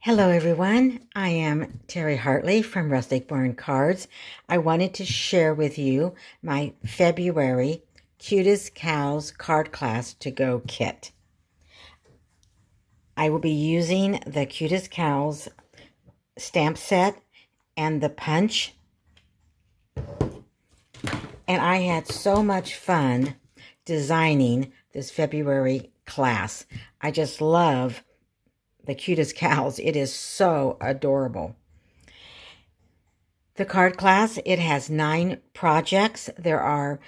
Hello everyone, I am Terry Hartley from Rustic Barn Cards. I wanted to share with you my February Cutest Cows Card Class to Go kit. I will be using the Cutest Cows stamp set and the punch. And I had so much fun designing this February class. I just love the Cutest Cows. It is so adorable. The card class, it has 9 projects. There are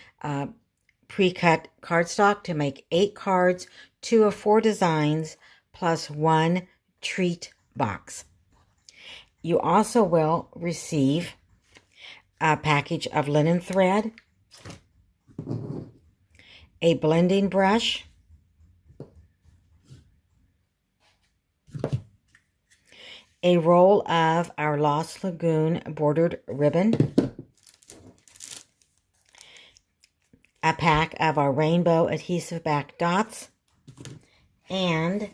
pre-cut cardstock to make 8 cards, 2 of 4 designs, plus 1 treat box. You also will receive a package of linen thread, a blending brush, a roll of our Lost Lagoon bordered ribbon, a pack of our rainbow adhesive back dots, and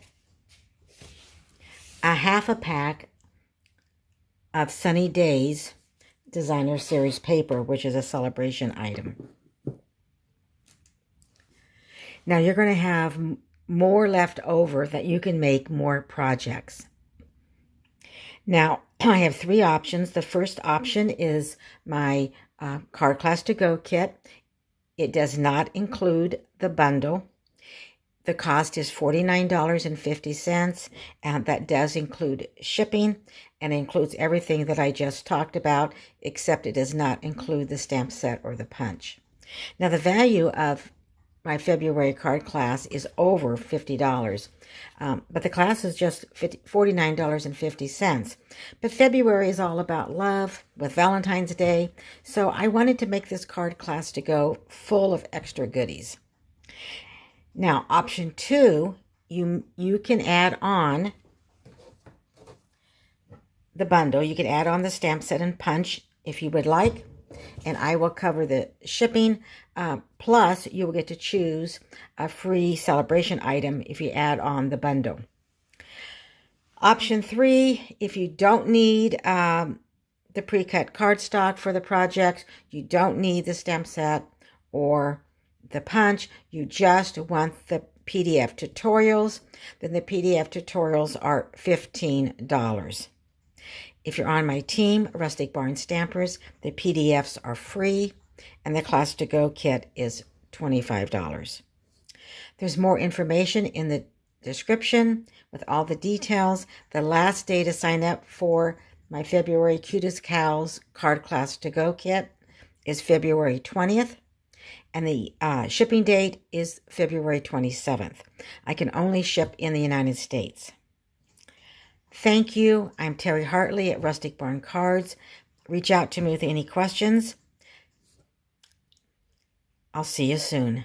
a half a pack of Sunny Days Designer Series paper, which is a celebration item. Now you're going to have more left over that you can make more projects. Now, I have 3 options. The first option is my Card Class to Go kit. It does not include the bundle. The cost is $49.50, and that does include shipping and includes everything that I just talked about, except it does not include the stamp set or the punch. Now, the value of my February card class is over $50, but the class is just $49.50. But February is all about love with Valentine's Day, so I wanted to make this card class to go full of extra goodies. Now, option 2, you can add on the bundle. You can add on the stamp set and punch if you would like, and I will cover the shipping. Plus, you will get to choose a free celebration item if you add on the bundle. Option 3, if you don't need the pre-cut cardstock for the project, you don't need the stamp set or the punch, you just want the PDF tutorials, then the PDF tutorials are $15. If you're on my team, Rustic Barn Stampers, the PDFs are free, and the Class to Go kit is $25. There's more information in the description with all the details. The last day to sign up for my February Cutest Cows Card Class to Go kit is February 20th, and the shipping date is February 27th. I can only ship in the United States. Thank you. I'm Terry Hartley at Rustic Barn Cards. Reach out to me with any questions. I'll see you soon.